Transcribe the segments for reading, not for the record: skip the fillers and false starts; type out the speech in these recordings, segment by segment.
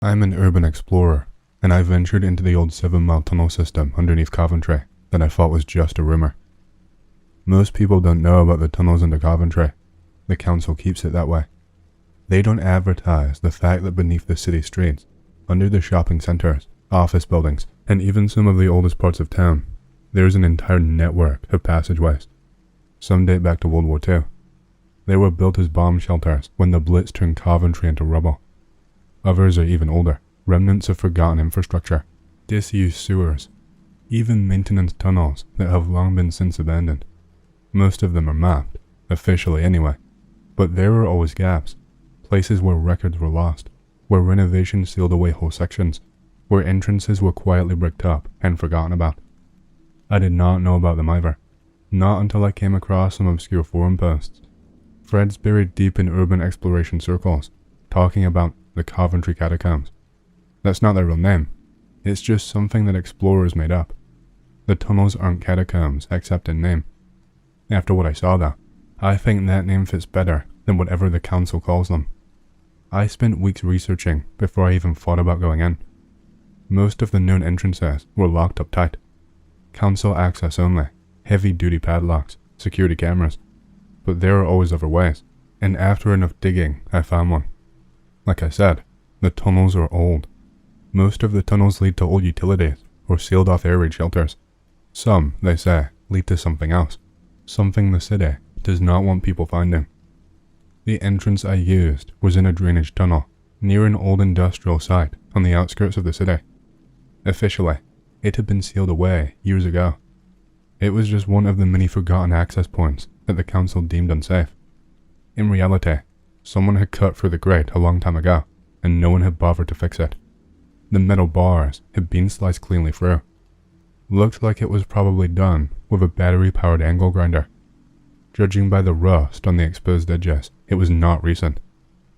I'm an urban explorer, and I ventured into the old 7-mile tunnel system underneath Coventry that I thought was just a rumor. Most people don't know about the tunnels under Coventry. The council keeps it that way. They don't advertise the fact that beneath the city streets, under the shopping centres, office buildings, and even some of the oldest parts of town, there's an entire network of passageways. Some date back to World War II. They were built as bomb shelters when the Blitz turned Coventry into rubble. Others are even older, remnants of forgotten infrastructure, disused sewers, even maintenance tunnels that have long been since abandoned. Most of them are mapped, officially anyway, but there are always gaps, places where records were lost, where renovations sealed away whole sections, where entrances were quietly bricked up and forgotten about. I did not know about them either, not until I came across some obscure forum posts. Threads buried deep in urban exploration circles, talking about the Coventry catacombs. That's not their real name, it's just something that explorers made up. The tunnels aren't catacombs except in name. After what I saw though, I think that name fits better than whatever the council calls them. I spent weeks researching before I even thought about going in. Most of the known entrances were locked up tight. Council access only, heavy-duty padlocks, security cameras. But there are always other ways, and after enough digging, I found one. Like I said, the tunnels are old. Most of the tunnels lead to old utilities or sealed-off air raid shelters. Some, they say, lead to something else, something the city does not want people finding. The entrance I used was in a drainage tunnel near an old industrial site on the outskirts of the city. Officially, it had been sealed away years ago. It was just one of the many forgotten access points that the council deemed unsafe. In reality, someone had cut through the grate a long time ago, and no one had bothered to fix it. The metal bars had been sliced cleanly through. Looked like it was probably done with a battery-powered angle grinder. Judging by the rust on the exposed edges, it was not recent.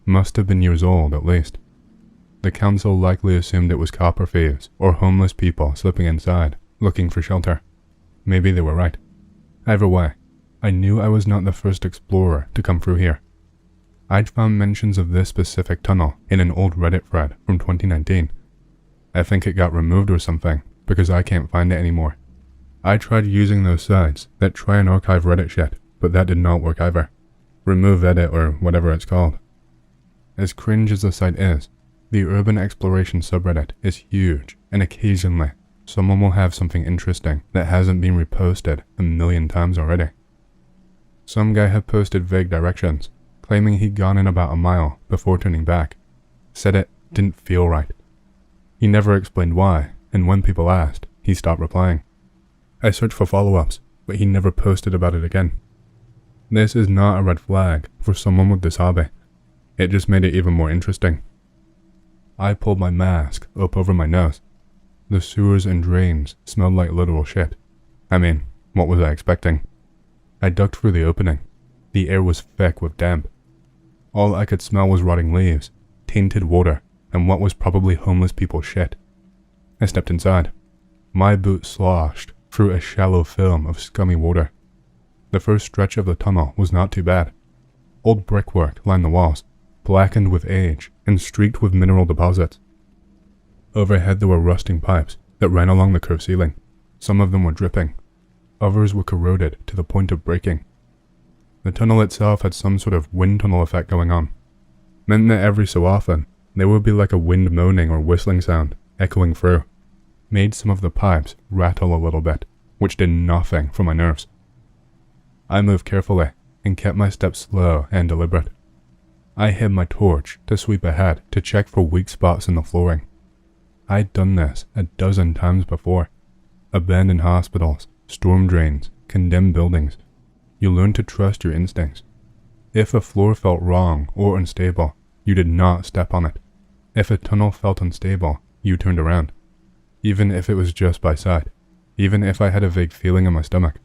Must have been years old, at least. The council likely assumed it was copper thieves or homeless people slipping inside, looking for shelter. Maybe they were right. Either way, I knew I was not the first explorer to come through here. I'd found mentions of this specific tunnel in an old Reddit thread from 2019. I think it got removed or something, because I can't find it anymore. I tried using those sites that try and archive Reddit shit, but that did not work either. Remove edit or whatever it's called. As cringe as the site is, the urban exploration subreddit is huge, and occasionally, someone will have something interesting that hasn't been reposted a million times already. Some guy had posted vague directions, claiming he'd gone in about a mile before turning back. Said it didn't feel right. He never explained why, and when people asked, he stopped replying. I searched for follow-ups, but he never posted about it again. This is not a red flag for someone with this hobby. It just made it even more interesting. I pulled my mask up over my nose. The sewers and drains smelled like literal shit. I mean, what was I expecting? I ducked through the opening. The air was thick with damp. All I could smell was rotting leaves, tainted water, and what was probably homeless people's shit. I stepped inside. My boot sloshed through a shallow film of scummy water. The first stretch of the tunnel was not too bad. Old brickwork lined the walls, blackened with age and streaked with mineral deposits. Overhead there were rusting pipes that ran along the curved ceiling. Some of them were dripping. Others were corroded to the point of breaking. The tunnel itself had some sort of wind tunnel effect going on. Meant that every so often, there would be like a wind moaning or whistling sound echoing through. Made some of the pipes rattle a little bit, which did nothing for my nerves. I moved carefully and kept my steps slow and deliberate. I hid my torch to sweep ahead to check for weak spots in the flooring. I'd done this a dozen times before. Abandoned hospitals, storm drains, condemned buildings. You learn to trust your instincts. If a floor felt wrong or unstable, you did not step on it. If a tunnel felt unstable, you turned around. Even if it was just by sight. Even if I had a vague feeling in my stomach.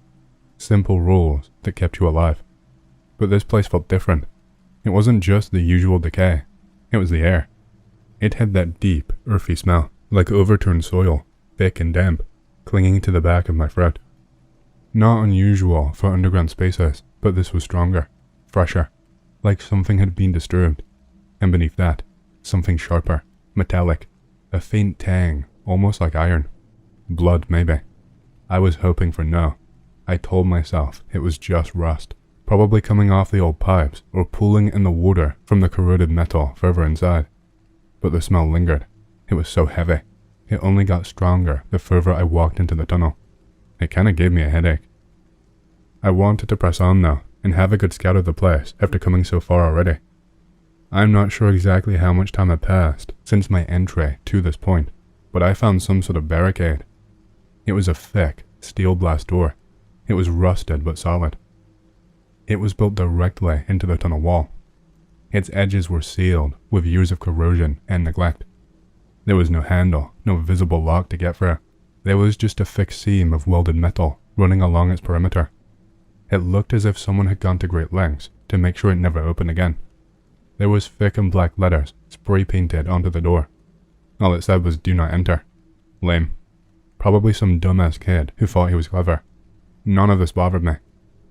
Simple rules that kept you alive. But this place felt different. It wasn't just the usual decay. It was the air. It had that deep, earthy smell, like overturned soil, thick and damp, clinging to the back of my throat. Not unusual for underground spaces, but this was stronger, fresher, like something had been disturbed. And beneath that, something sharper, metallic, a faint tang, almost like iron. Blood, maybe. I was hoping for no. I told myself it was just rust, probably coming off the old pipes or pooling in the water from the corroded metal further inside. But the smell lingered. It was so heavy. It only got stronger the further I walked into the tunnel. It kinda gave me a headache. I wanted to press on though, and have a good scout of the place after coming so far already. I'm not sure exactly how much time had passed since my entry to this point, but I found some sort of barricade. It was a thick, steel blast door. It was rusted but solid. It was built directly into the tunnel wall. Its edges were sealed with years of corrosion and neglect. There was no handle, no visible lock to get through. There was just a thick seam of welded metal running along its perimeter. It looked as if someone had gone to great lengths to make sure it never opened again. There was thick and black letters spray painted onto the door. All it said was "Do not enter." Lame. Probably some dumbass kid who thought he was clever. None of this bothered me.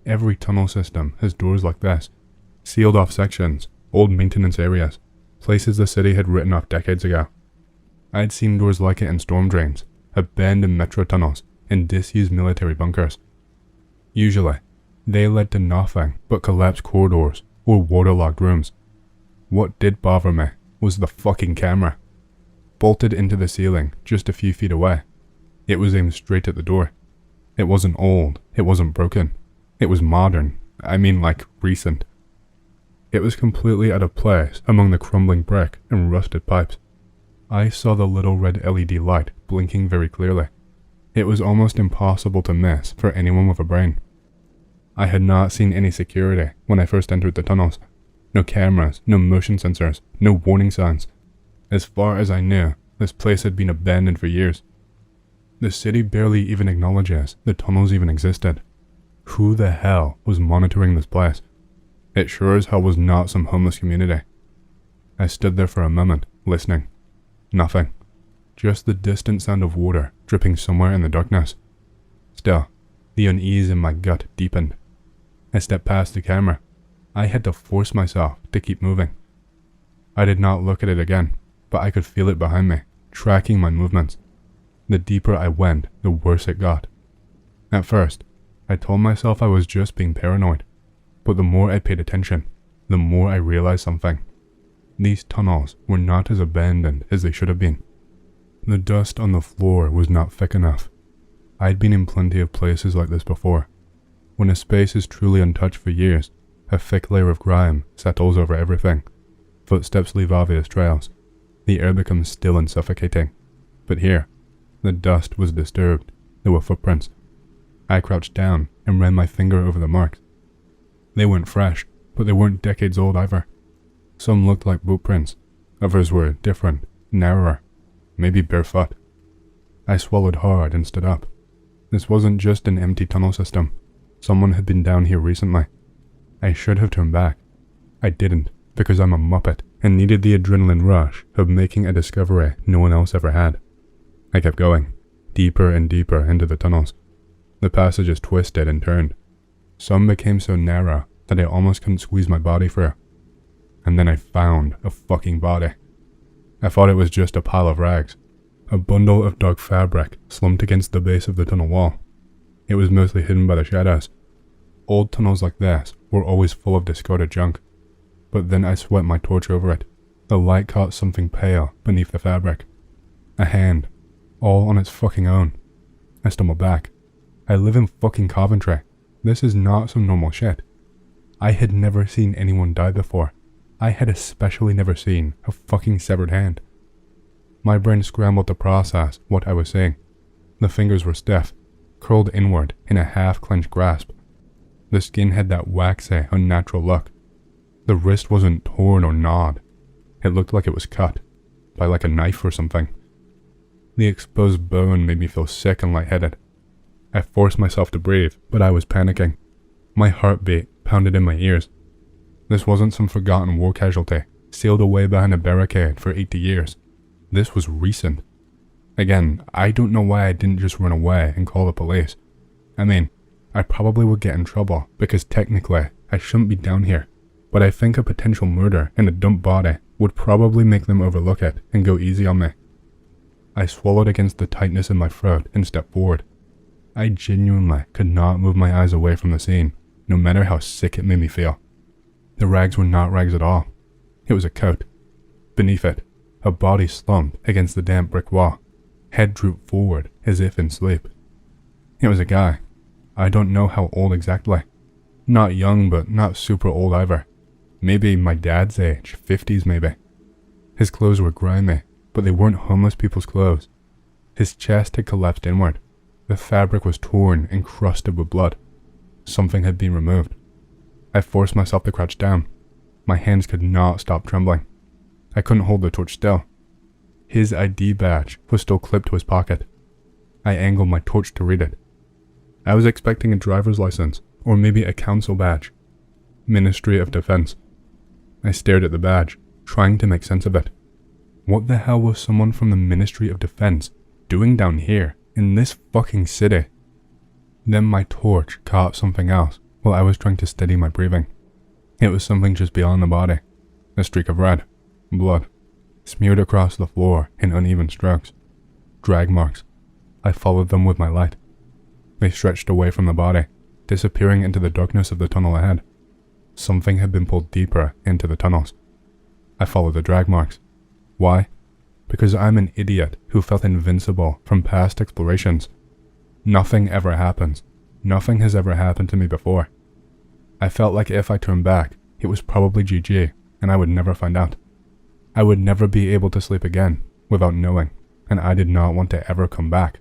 Every tunnel system has doors like this. Sealed off sections, old maintenance areas, places the city had written off decades ago. I'd seen doors like it in storm drains, abandoned metro tunnels, and disused military bunkers. Usually, they led to nothing but collapsed corridors or waterlogged rooms. What did bother me was the fucking camera. Bolted into the ceiling just a few feet away. It was aimed straight at the door. It wasn't old, it wasn't broken. It was modern, I mean like recent. It was completely out of place among the crumbling brick and rusted pipes. I saw the little red LED light blinking very clearly. It was almost impossible to miss for anyone with a brain. I had not seen any security when I first entered the tunnels. No cameras, no motion sensors, no warning signs. As far as I knew, this place had been abandoned for years. The city barely even acknowledges the tunnels even existed. Who the hell was monitoring this place? It sure as hell was not some homeless community. I stood there for a moment, listening. Nothing. Just the distant sound of water dripping somewhere in the darkness. Still, the unease in my gut deepened. I stepped past the camera. I had to force myself to keep moving. I did not look at it again, but I could feel it behind me, tracking my movements. The deeper I went, the worse it got. At first, I told myself I was just being paranoid, but the more I paid attention, the more I realized something. These tunnels were not as abandoned as they should have been. The dust on the floor was not thick enough. I'd been in plenty of places like this before. When a space is truly untouched for years, a thick layer of grime settles over everything. Footsteps leave obvious trails. The air becomes still and suffocating. But here, the dust was disturbed. There were footprints. I crouched down and ran my finger over the marks. They weren't fresh, but they weren't decades old either. Some looked like boot prints. Others were different, narrower, maybe barefoot. I swallowed hard and stood up. This wasn't just an empty tunnel system. Someone had been down here recently. I should have turned back. I didn't, because I'm a muppet and needed the adrenaline rush of making a discovery no one else ever had. I kept going, deeper and deeper into the tunnels. The passages twisted and turned. Some became so narrow that I almost couldn't squeeze my body through. And then I found a fucking body. I thought it was just a pile of rags. A bundle of dark fabric slumped against the base of the tunnel wall. It was mostly hidden by the shadows. Old tunnels like this were always full of discarded junk. But then I swept my torch over it. The light caught something pale beneath the fabric. A hand, all on its fucking own. I stumbled back. I live in fucking Coventry. This is not some normal shit. I had never seen anyone die before. I had especially never seen a fucking severed hand. My brain scrambled to process what I was seeing. The fingers were stiff, curled inward in a half-clenched grasp. The skin had that waxy, unnatural look. The wrist wasn't torn or gnawed. It looked like it was cut, by like a knife or something. The exposed bone made me feel sick and lightheaded. I forced myself to breathe, but I was panicking. My heartbeat pounded in my ears. This wasn't some forgotten war casualty, sealed away behind a barricade for 80 years. This was recent. Again, I don't know why I didn't just run away and call the police. I mean, I probably would get in trouble because technically I shouldn't be down here. but I think a potential murder in a dumped body would probably make them overlook it and go easy on me. I swallowed against the tightness in my throat and stepped forward. I genuinely could not move my eyes away from the scene, no matter how sick it made me feel. The rags were not rags at all. It was a coat. Beneath it, a body slumped against the damp brick wall, head drooped forward as if in sleep. It was a guy. I don't know how old exactly. Not young, but not super old either. Maybe my dad's age, 50s maybe. His clothes were grimy, but they weren't homeless people's clothes. His chest had collapsed inward. The fabric was torn and crusted with blood. Something had been removed. I forced myself to crouch down. My hands could not stop trembling. I couldn't hold the torch still. His ID badge was still clipped to his pocket. I angled my torch to read it. I was expecting a driver's license, or maybe a council badge. Ministry of Defense. I stared at the badge, trying to make sense of it. What the hell was someone from the Ministry of Defense doing down here, in this fucking city? Then my torch caught something else while I was trying to steady my breathing. It was something just beyond the body. A streak of red. Blood. Smeared across the floor in uneven strokes. Drag marks. I followed them with my light. They stretched away from the body, disappearing into the darkness of the tunnel ahead. Something had been pulled deeper into the tunnels. I followed the drag marks. Why? Because I'm an idiot who felt invincible from past explorations. Nothing ever happens. Nothing has ever happened to me before. I felt like if I turned back, it was probably GG, and I would never find out. I would never be able to sleep again, without knowing, and I did not want to ever come back.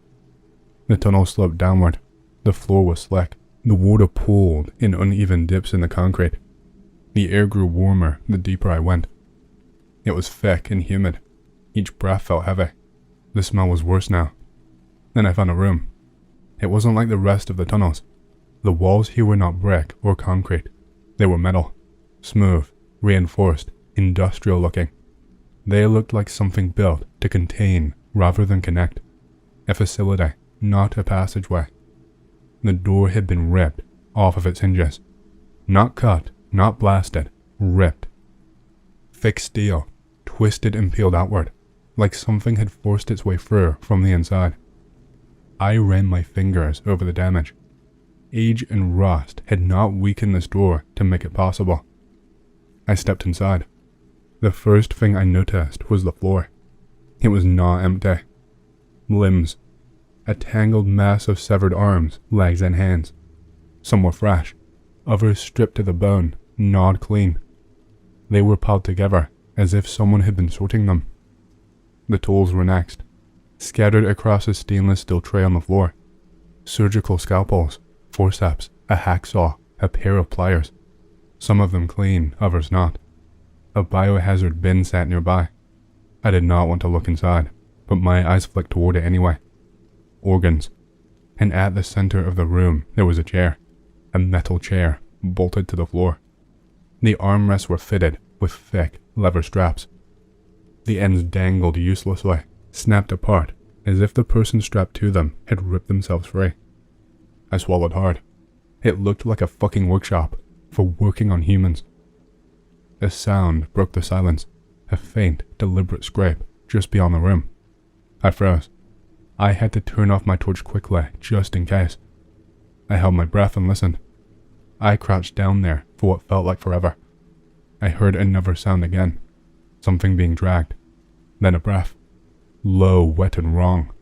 The tunnel sloped downward. The floor was slick. The water pooled in uneven dips in the concrete. The air grew warmer the deeper I went. It was thick and humid. Each breath felt heavy. The smell was worse now. Then I found a room. It wasn't like the rest of the tunnels. The walls here were not brick or concrete. They were metal. Smooth, reinforced, industrial looking. They looked like something built to contain rather than connect. A facility, not a passageway. The door had been ripped off of its hinges. Not cut, not blasted, ripped. Thick steel, twisted and peeled outward, like something had forced its way through from the inside. I ran my fingers over the damage. Age and rust had not weakened this door to make it possible. I stepped inside. The first thing I noticed was the floor. It was not empty. Limbs. A tangled mass of severed arms, legs and hands. Some were fresh, others stripped to the bone, gnawed clean. They were piled together as if someone had been sorting them. The tools were next, scattered across a stainless steel tray on the floor. Surgical scalpels, forceps, a hacksaw, a pair of pliers. Some of them clean, others not. A biohazard bin sat nearby. I did not want to look inside, but my eyes flicked toward it anyway. Organs. And at the center of the room there was a chair. A metal chair, bolted to the floor. The armrests were fitted with thick leather straps. The ends dangled uselessly, snapped apart, as if the person strapped to them had ripped themselves free. I swallowed hard. It looked like a fucking workshop for working on humans. A sound broke the silence, a faint, deliberate scrape just beyond the room. I froze. I had to turn off my torch quickly, just in case. I held my breath and listened. I crouched down there for what felt like forever. I heard another sound again, something being dragged, then a breath, low, wet and wrong.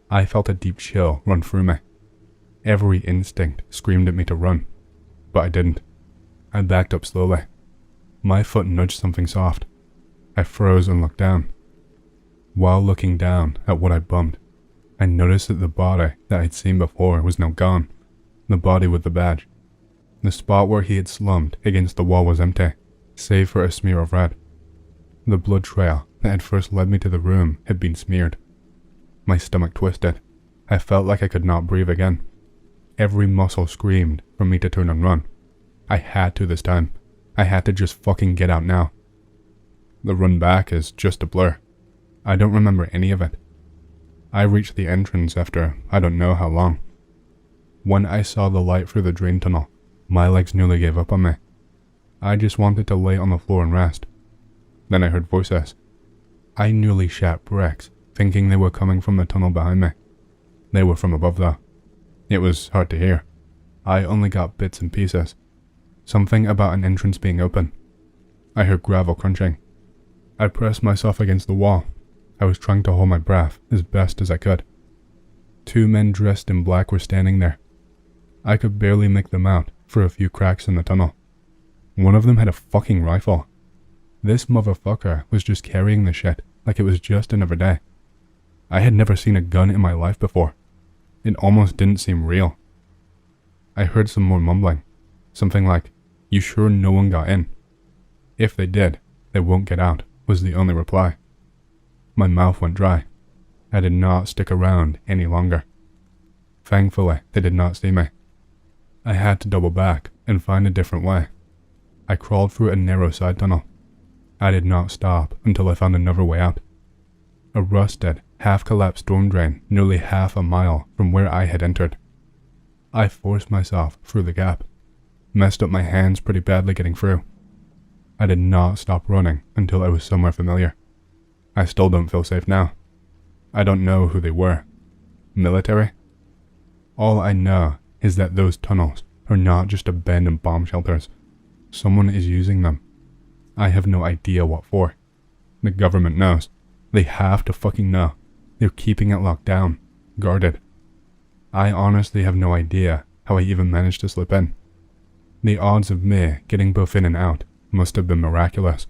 I felt a deep chill run through me. Every instinct screamed at me to run, but I didn't. I backed up slowly. My foot nudged something soft. I froze and looked down. While looking down at what I bumped, I noticed that the body that I'd seen before was now gone. The body with the badge. The spot where he had slumped against the wall was empty, save for a smear of red. The blood trail that had first led me to the room had been smeared. My stomach twisted. I felt like I could not breathe again. Every muscle screamed for me to turn and run. I had to this time. I had to just fucking get out now. The run back is just a blur. I don't remember any of it. I reached the entrance after I don't know how long. When I saw the light through the drain tunnel, my legs nearly gave up on me. I just wanted to lay on the floor and rest. Then I heard voices. I nearly shat bricks, thinking they were coming from the tunnel behind me. They were from above though. It was hard to hear. I only got bits and pieces. Something about an entrance being open. I heard gravel crunching. I pressed myself against the wall. I was trying to hold my breath as best as I could. 2 men dressed in black were standing there. I could barely make them out for a few cracks in the tunnel. One of them had a fucking rifle. This motherfucker was just carrying the shit like it was just another day. I had never seen a gun in my life before. It almost didn't seem real. I heard some more mumbling. Something like, "You sure no one got in?" "If they did, they won't get out," was the only reply. My mouth went dry. I did not stick around any longer. Thankfully, they did not see me. I had to double back and find a different way. I crawled through a narrow side tunnel. I did not stop until I found another way out. A rusted, half-collapsed storm drain nearly half a mile from where I had entered. I forced myself through the gap. Messed up my hands pretty badly getting through. I did not stop running until I was somewhere familiar. I still don't feel safe now. I don't know who they were. Military? All I know is that those tunnels are not just abandoned bomb shelters. Someone is using them. I have no idea what for. The government knows. They have to fucking know. They're keeping it locked down, guarded. I honestly have no idea how I even managed to slip in. The odds of me getting both in and out must have been miraculous.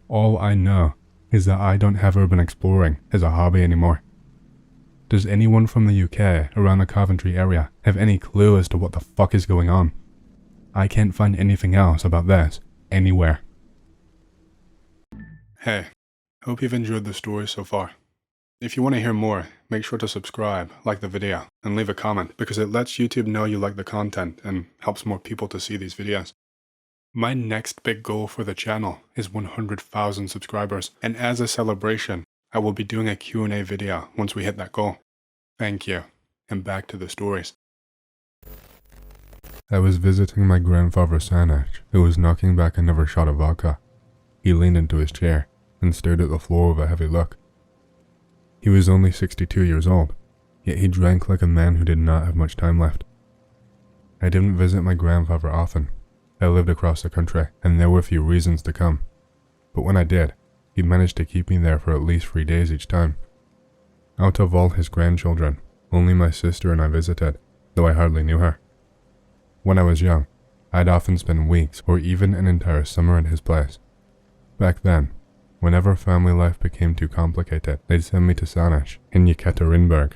All I know is that I don't have urban exploring as a hobby anymore. Does anyone from the UK around the Coventry area have any clue as to what the fuck is going on? I can't find anything else about this anywhere. Hey, hope you've enjoyed the story so far. If you want to hear more, make sure to subscribe, like the video, and leave a comment because it lets YouTube know you like the content and helps more people to see these videos. My next big goal for the channel is 100,000 subscribers, and as a celebration, I will be doing a Q&A video once we hit that goal. Thank you, and back to the stories. I was visiting my grandfather Sanich, who was knocking back another shot of vodka. He leaned into his chair and stared at the floor with a heavy look. He was only 62 years old, yet he drank like a man who did not have much time left. I didn't visit my grandfather often. I lived across the country, and there were few reasons to come. But when I did, he managed to keep me there for at least 3 days each time. Out of all his grandchildren, only my sister and I visited, though I hardly knew her. When I was young, I'd often spend weeks or even an entire summer at his place. Back then, whenever family life became too complicated, they'd send me to Sanich in Yekaterinburg.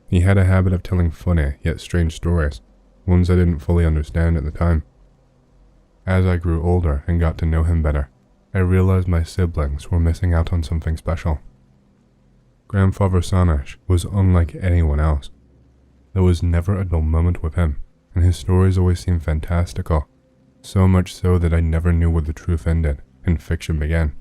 He had a habit of telling funny yet strange stories, ones I didn't fully understand at the time. As I grew older and got to know him better, I realized my siblings were missing out on something special. Grandfather Sanich was unlike anyone else. There was never a dull moment with him, and his stories always seemed fantastical, so much so that I never knew where the truth ended and fiction began.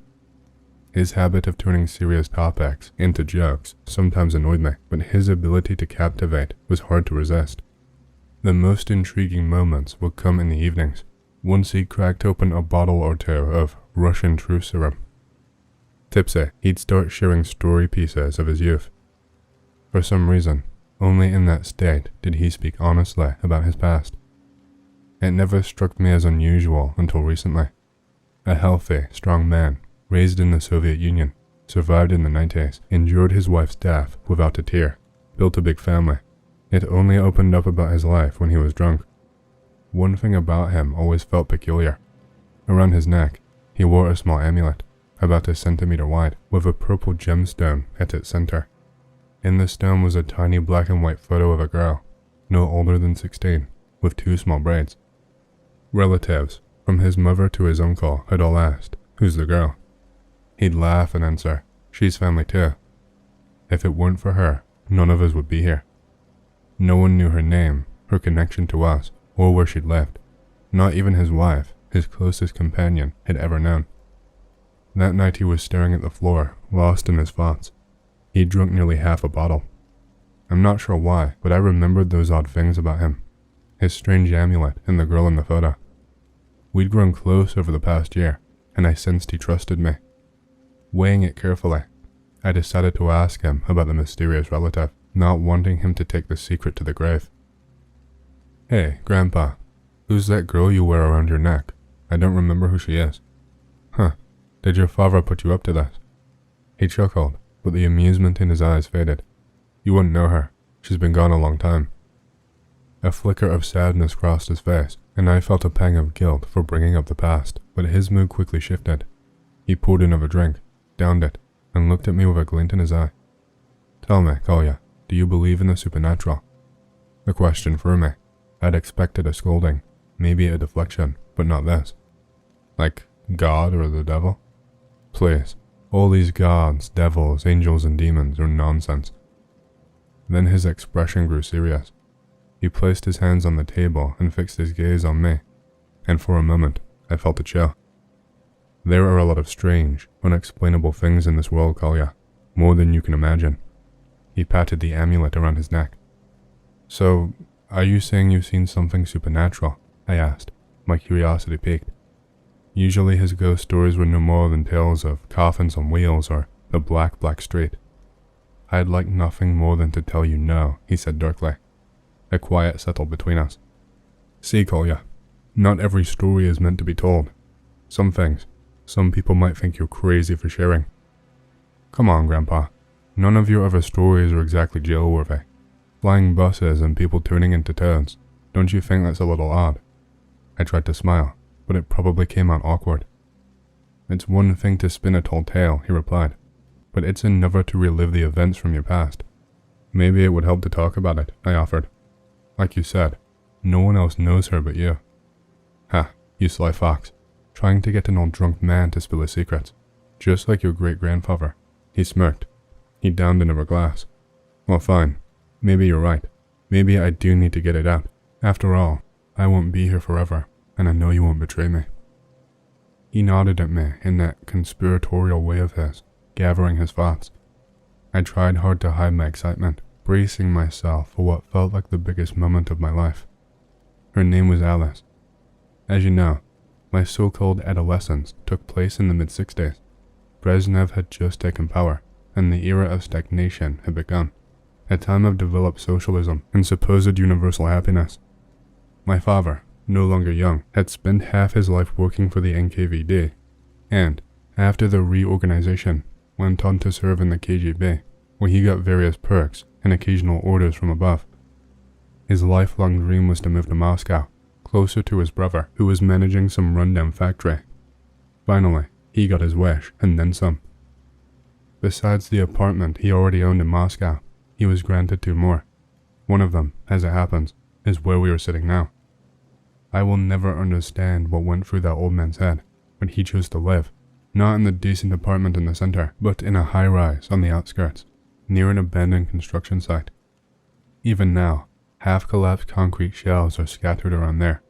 His habit of turning serious topics into jokes sometimes annoyed me, but his ability to captivate was hard to resist. The most intriguing moments would come in the evenings, once he cracked open a bottle or two of Russian truth serum. Tipsy, he'd start sharing story pieces of his youth. For some reason, only in that state did he speak honestly about his past. It never struck me as unusual until recently. A healthy, strong man, raised in the Soviet Union, survived in the 90s, endured his wife's death without a tear, built a big family, yet only opened up about his life when he was drunk. One thing about him always felt peculiar. Around his neck, he wore a small amulet, about a centimeter wide, with a purple gemstone at its center. In the stone was a tiny black and white photo of a girl, no older than 16, with 2 small braids. Relatives, from his mother to his uncle, had all asked, "Who's the girl?" He'd laugh and answer, "She's family too. If it weren't for her, none of us would be here." No one knew her name, her connection to us, or where she'd lived. Not even his wife, his closest companion, had ever known. That night he was staring at the floor, lost in his thoughts. He'd drunk nearly half a bottle. I'm not sure why, but I remembered those odd things about him. His strange amulet and the girl in the photo. We'd grown close over the past year, and I sensed he trusted me. Weighing it carefully, I decided to ask him about the mysterious relative, not wanting him to take the secret to the grave. "Hey, Grandpa, who's that girl you wear around your neck? I don't remember who she is." "Huh, did your father put you up to this?" He chuckled, but the amusement in his eyes faded. "You wouldn't know her. She's been gone a long time." A flicker of sadness crossed his face, and I felt a pang of guilt for bringing up the past, but his mood quickly shifted. He poured another drink, downed it, and looked at me with a glint in his eye. "Tell me, Kolya, do you believe in the supernatural?" The question threw me. I'd expected a scolding, maybe a deflection, but not this. Like God or the devil? Please, all these gods, devils, angels, and demons are nonsense. Then his expression grew serious. He placed his hands on the table and fixed his gaze on me, and for a moment I felt a chill. There are a lot of strange, unexplainable things in this world, Kolya, more than you can imagine. He patted the amulet around his neck. "So, are you saying you've seen something supernatural?" I asked, my curiosity piqued. Usually his ghost stories were no more than tales of coffins on wheels or the black street. "I'd like nothing more than to tell you no," he said darkly. A quiet settled between us. "See, Kolya, not every story is meant to be told. Some things, some people might think you're crazy for sharing." "Come on, Grandpa. None of your other stories are exactly jail-worthy. Flying buses and people turning into toads. Don't you think that's a little odd?" I tried to smile, but it probably came out awkward. "It's one thing to spin a tall tale," he replied, "but it's another to relive the events from your past. Maybe it would help to talk about it," I offered. "Like you said, no one else knows her but you." "Ha, you sly fox, trying to get an old drunk man to spill his secrets, just like your great-grandfather." He smirked. He downed another glass. "Well, fine. Maybe you're right. Maybe I do need to get it out. After all, I won't be here forever, and I know you won't betray me." He nodded at me in that conspiratorial way of his, gathering his thoughts. I tried hard to hide my excitement, bracing myself for what felt like the biggest moment of my life. Her name was Alice. As you know, my so-called adolescence took place in the mid-60s. Brezhnev had just taken power, and the era of stagnation had begun, a time of developed socialism and supposed universal happiness. My father, no longer young, had spent half his life working for the NKVD, and, after the reorganization, went on to serve in the KGB, where he got various perks and occasional orders from above. His lifelong dream was to move to Moscow, closer to his brother, who was managing some rundown factory. Finally, he got his wish, and then some. Besides the apartment he already owned in Moscow, he was granted two more. One of them, as it happens, is where we are sitting now. I will never understand what went through that old man's head, but he chose to live, not in the decent apartment in the center, but in a high-rise on the outskirts, near an abandoned construction site. Even now, half-collapsed concrete shells are scattered around there.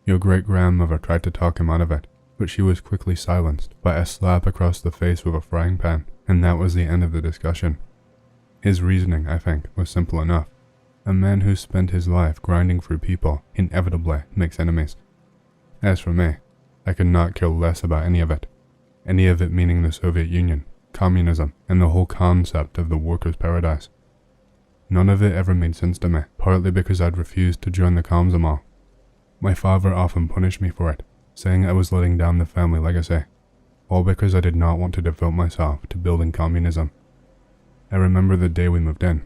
Your great-grandmother tried to talk him out of it, but she was quickly silenced by a slap across the face with a frying pan, and that was the end of the discussion. His reasoning, I think, was simple enough. A man who spent his life grinding through people inevitably makes enemies. As for me, I could not care less about any of it meaning the Soviet Union, communism, and the whole concept of the workers' paradise. None of it ever made sense to me, partly because I'd refused to join the Komsomol. My father often punished me for it, saying I was letting down the family legacy, all because I did not want to devote myself to building communism. I remember the day we moved in.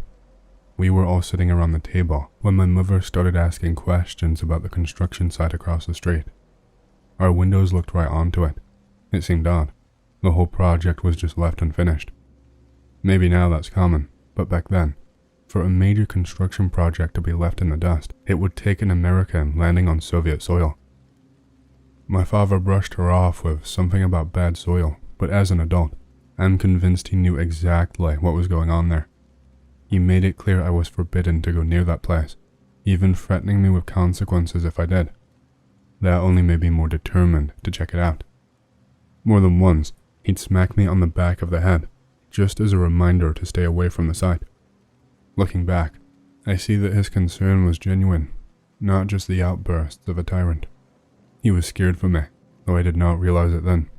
We were all sitting around the table when my mother started asking questions about the construction site across the street. Our windows looked right onto it. It seemed odd. The whole project was just left unfinished. Maybe now that's common, but back then, for a major construction project to be left in the dust, it would take an American landing on Soviet soil. My father brushed her off with something about bad soil, but as an adult, I'm convinced he knew exactly what was going on there. He made it clear I was forbidden to go near that place, even threatening me with consequences if I did. That only made me more determined to check it out. More than once, he'd smack me on the back of the head, just as a reminder to stay away from the site. Looking back, I see that his concern was genuine, not just the outbursts of a tyrant. He was scared for me, though I did not realize it then.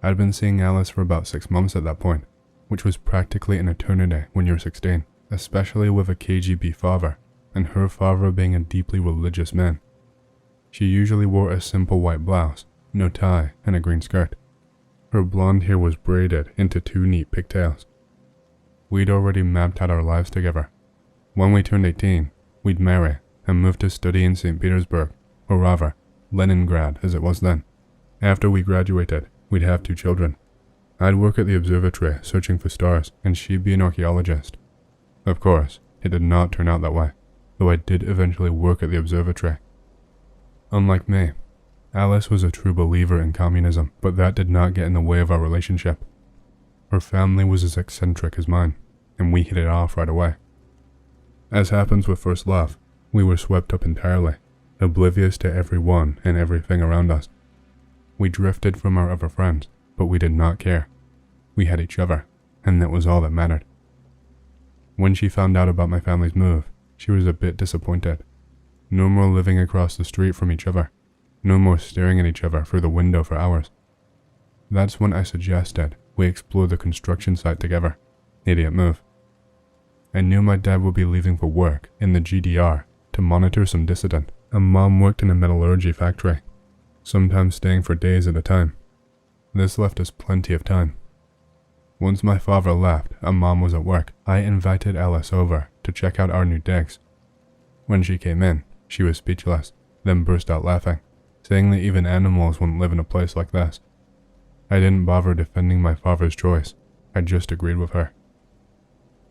I'd been seeing Alice for about 6 months at that point, which was practically an eternity when you're 16, especially with a KGB father, and her father being a deeply religious man. She usually wore a simple white blouse, no tie, and a green skirt. Her blonde hair was braided into 2 neat pigtails. We'd already mapped out our lives together. When we turned 18, we'd marry and move to study in St. Petersburg, or rather, Leningrad as it was then. After we graduated, we'd have 2 children. I'd work at the observatory searching for stars, and she'd be an archaeologist. Of course, it did not turn out that way, though I did eventually work at the observatory. Unlike me, Alice was a true believer in communism, but that did not get in the way of our relationship. Her family was as eccentric as mine, and we hit it off right away. As happens with first love, we were swept up entirely, oblivious to everyone and everything around us. We drifted from our other friends, but we did not care. We had each other, and that was all that mattered. When she found out about my family's move, she was a bit disappointed. No more living across the street from each other. No more staring at each other through the window for hours. That's when I suggested we explore the construction site together. Idiot move. I knew my dad would be leaving for work in the GDR to monitor some dissident, and Mom worked in a metallurgy factory, sometimes staying for days at a time. This left us plenty of time. Once my father left and Mom was at work, I invited Alice over to check out our new digs. When she came in, she was speechless, then burst out laughing, saying that even animals wouldn't live in a place like this. I didn't bother defending my father's choice, I just agreed with her.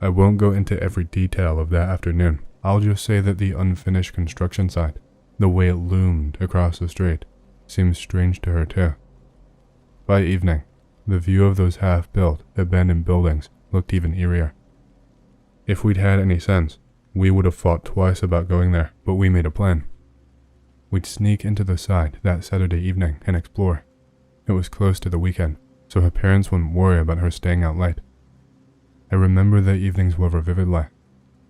I won't go into every detail of that afternoon. I'll just say that the unfinished construction site, the way it loomed across the street, seemed strange to her too. By evening, the view of those half-built, abandoned buildings looked even eerier. If we'd had any sense, we would have thought twice about going there, but we made a plan. We'd sneak into the site that Saturday evening and explore. It was close to the weekend, so her parents wouldn't worry about her staying out late. I remember that evening's weather vividly.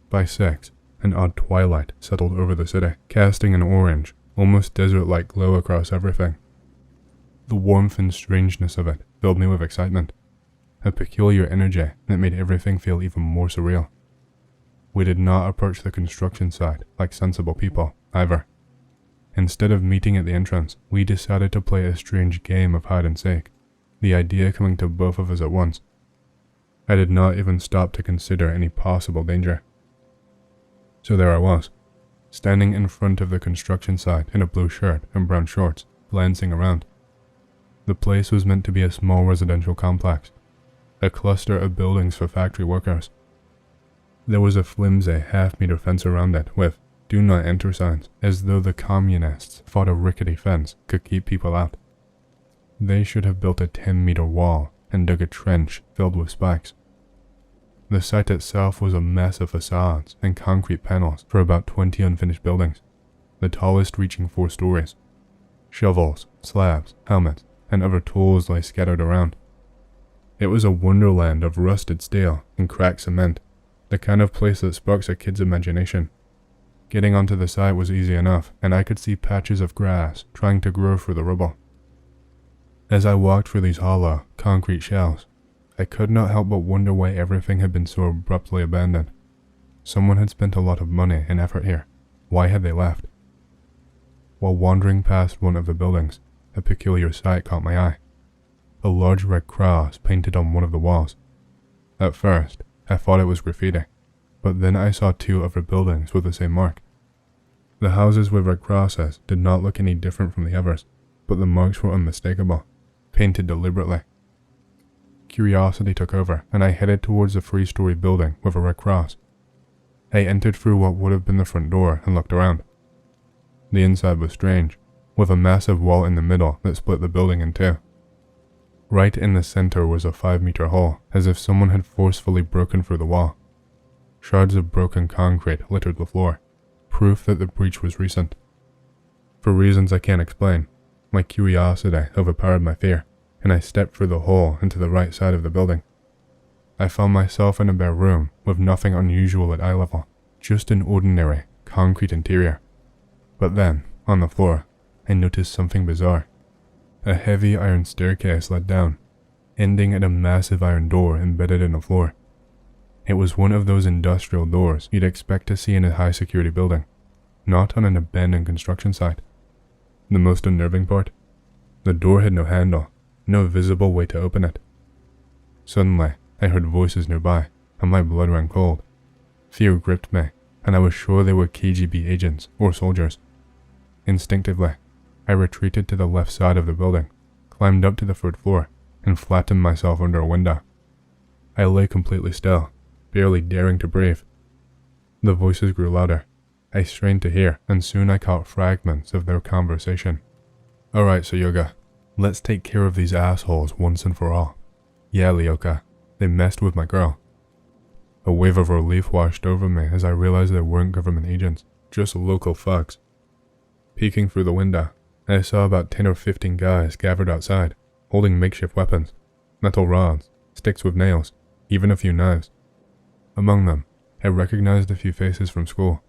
By 6, an odd twilight settled over the city, casting an orange, almost desert-like glow across everything. The warmth and strangeness of it filled me with excitement, a peculiar energy that made everything feel even more surreal. We did not approach the construction site like sensible people, either. Instead of meeting at the entrance, we decided to play a strange game of hide and seek, the idea coming to both of us at once. I did not even stop to consider any possible danger. So there I was, standing in front of the construction site in a blue shirt and brown shorts, glancing around. The place was meant to be a small residential complex, a cluster of buildings for factory workers. There was a flimsy half-meter fence around it with "Do Not Enter" signs, as though the communists thought a rickety fence could keep people out. They should have built a 10-meter wall and dug a trench filled with spikes. The site itself was a mess of facades and concrete panels for about 20 unfinished buildings, the tallest reaching 4 stories. Shovels, slabs, helmets, and other tools lay scattered around. It was a wonderland of rusted steel and cracked cement, the kind of place that sparks a kid's imagination. Getting onto the site was easy enough, and I could see patches of grass trying to grow through the rubble. As I walked through these hollow, concrete shells, I could not help but wonder why everything had been so abruptly abandoned. Someone had spent a lot of money and effort here. Why had they left? While wandering past one of the buildings, a peculiar sight caught my eye. A large red cross painted on one of the walls. At first, I thought it was graffiti, but then I saw 2 other buildings with the same mark. The houses with red crosses did not look any different from the others, but the marks were unmistakable, painted deliberately. Curiosity took over, and I headed towards the 3-story building with a red cross. I entered through what would have been the front door and looked around. The inside was strange, with a massive wall in the middle that split the building in 2. Right in the center was a 5-meter hole, as if someone had forcefully broken through the wall. Shards of broken concrete littered the floor, proof that the breach was recent. For reasons I can't explain, my curiosity overpowered my fear, and I stepped through the hole into the right side of the building. I found myself in a bare room with nothing unusual at eye level, just an ordinary, concrete interior. But then, on the floor, I noticed something bizarre. A heavy iron staircase led down, ending at a massive iron door embedded in the floor. It was one of those industrial doors you'd expect to see in a high-security building, not on an abandoned construction site. The most unnerving part? The door had no handle, no visible way to open it. Suddenly, I heard voices nearby, and my blood ran cold. Fear gripped me, and I was sure they were KGB agents or soldiers. Instinctively, I retreated to the left side of the building, climbed up to the third floor, and flattened myself under a window. I lay completely still, barely daring to breathe. The voices grew louder. I strained to hear, and soon I caught fragments of their conversation. "Alright, Soyoga, let's take care of these assholes once and for all. Yeah, Lyoka, they messed with my girl." A wave of relief washed over me as I realized they weren't government agents, just local thugs. Peeking through the window, I saw about 10 or 15 guys gathered outside, holding makeshift weapons, metal rods, sticks with nails, even a few knives. Among them, I recognized a few faces from school.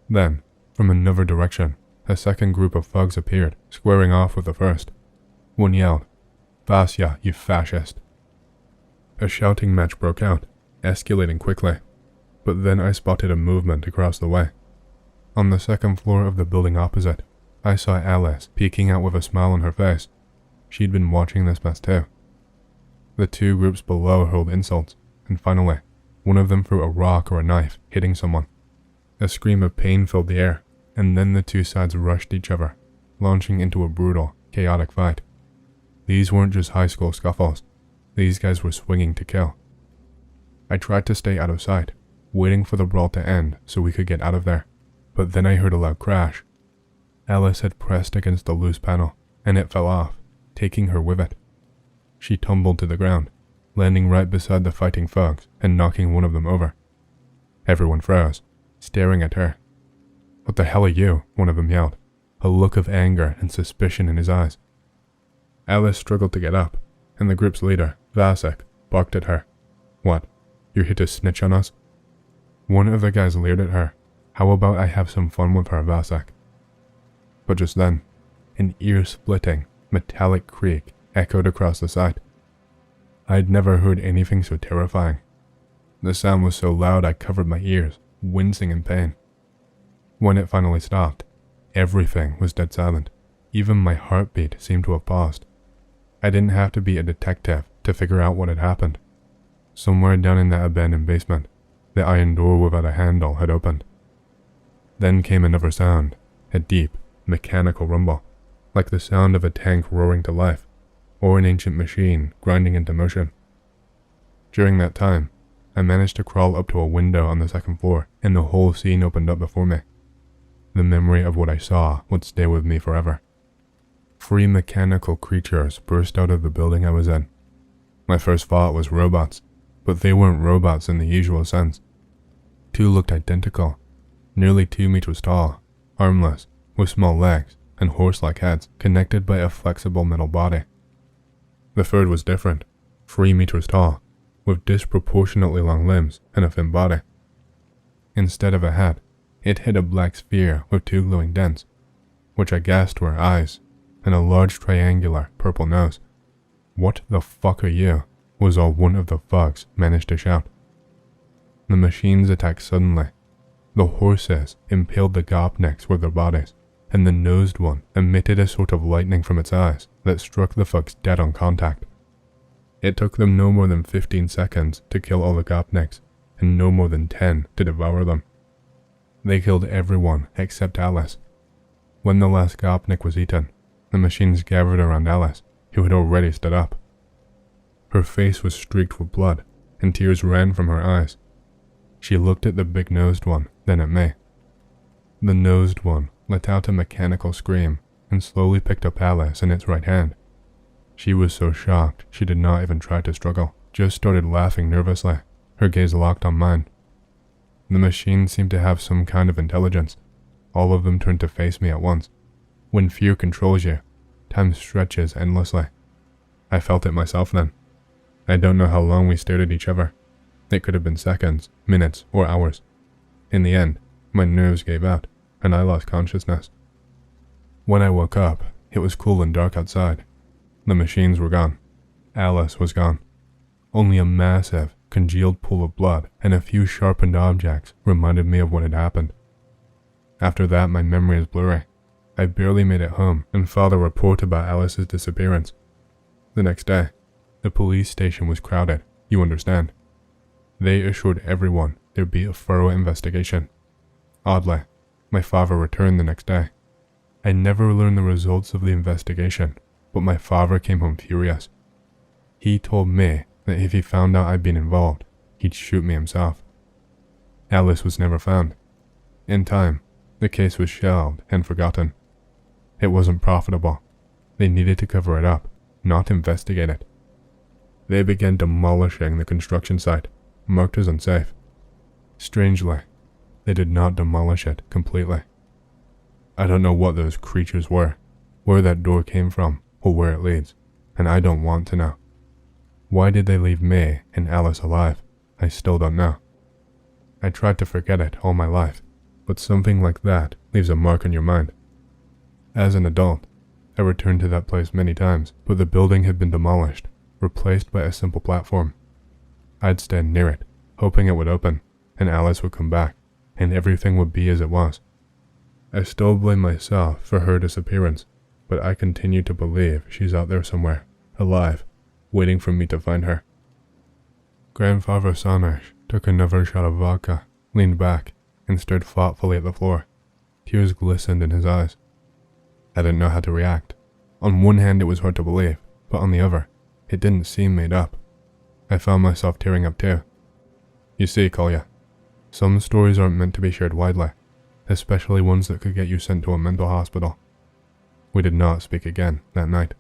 Then, from another direction, a second group of thugs appeared, squaring off with the first. One yelled, "Vasya, you fascist." A shouting match broke out, escalating quickly, but then I spotted a movement across the way. On the second floor of the building opposite, I saw Alice peeking out with a smile on her face. She'd been watching this mess too. The two groups below hurled insults, and finally, one of them threw a rock or a knife, hitting someone. A scream of pain filled the air, and then the two sides rushed each other, launching into a brutal, chaotic fight. These weren't just high school scuffles. These guys were swinging to kill. I tried to stay out of sight, waiting for the brawl to end so we could get out of there, but then I heard a loud crash. Alice had pressed against the loose panel, and it fell off, taking her with it. She tumbled to the ground, landing right beside the fighting thugs and knocking one of them over. Everyone froze, staring at her. "What the hell are you?" one of them yelled, a look of anger and suspicion in his eyes. Alice struggled to get up, and the group's leader, Vasek, barked at her. "What, you're here to snitch on us?" One of the guys leered at her. "How about I have some fun with her, Vasek?" But just then, an ear-splitting, metallic creak echoed across the site. I'd never heard anything so terrifying. The sound was so loud I covered my ears, wincing in pain. When it finally stopped, everything was dead silent. Even my heartbeat seemed to have paused. I didn't have to be a detective to figure out what had happened. Somewhere down in that abandoned basement, the iron door without a handle had opened. Then came another sound, a deep, mechanical rumble, like the sound of a tank roaring to life, or an ancient machine grinding into motion. During that time, I managed to crawl up to a window on the second floor, and the whole scene opened up before me. The memory of what I saw would stay with me forever. 3 mechanical creatures burst out of the building I was in. My first thought was robots, but they weren't robots in the usual sense. 2 looked identical, nearly 2 meters tall, armless, with small legs and horse-like heads connected by a flexible metal body. The third was different, 3 meters tall, with disproportionately long limbs and a thin body. Instead of a head, it had a black sphere with 2 glowing dents, which I guessed were eyes, and a large triangular purple nose. "What the fuck are you?" was all one of the thugs managed to shout. The machines attacked suddenly. The horses impaled the gopniks with their bodies, and the nosed one emitted a sort of lightning from its eyes that struck the thugs dead on contact. It took them no more than 15 seconds to kill all the gopniks, and no more than 10 to devour them. They killed everyone except Alice. When the last gopnik was eaten, the machines gathered around Alice, who had already stood up. Her face was streaked with blood, and tears ran from her eyes. She looked at the big-nosed one, then at me. The nosed one let out a mechanical scream and slowly picked up Alice in its right hand. She was so shocked she did not even try to struggle, just started laughing nervously, her gaze locked on mine. The machine seemed to have some kind of intelligence. All of them turned to face me at once. When fear controls you, time stretches endlessly. I felt it myself then. I don't know how long we stared at each other. It could have been seconds, minutes, or hours. In the end, my nerves gave out, and I lost consciousness. When I woke up, it was cool and dark outside. The machines were gone. Alice was gone. Only a massive, congealed pool of blood and a few sharpened objects reminded me of what had happened. After that, my memory is blurry. I barely made it home, and Father reported about Alice's disappearance. The next day, the police station was crowded, you understand. They assured everyone there'd be a thorough investigation. Oddly, my father returned the next day. I never learned the results of the investigation, but my father came home furious. He told me that if he found out I'd been involved, he'd shoot me himself. Alice was never found. In time, the case was shelved and forgotten. It wasn't profitable. They needed to cover it up, not investigate it. They began demolishing the construction site, marked as unsafe. Strangely, they did not demolish it completely. I don't know what those creatures were, where that door came from, or where it leads, and I don't want to know. Why did they leave me and Alice alive? I still don't know. I tried to forget it all my life, but something like that leaves a mark on your mind. As an adult, I returned to that place many times, but the building had been demolished, replaced by a simple platform. I'd stand near it, hoping it would open, and Alice would come back, and everything would be as it was. I still blame myself for her disappearance, but I continue to believe she's out there somewhere, alive, waiting for me to find her. Grandfather Sanish took another shot of vodka, leaned back, and stared thoughtfully at the floor. Tears glistened in his eyes. I didn't know how to react. On one hand, it was hard to believe, but on the other, it didn't seem made up. I found myself tearing up too. You see, Kolya, some stories aren't meant to be shared widely, especially ones that could get you sent to a mental hospital. We did not speak again that night.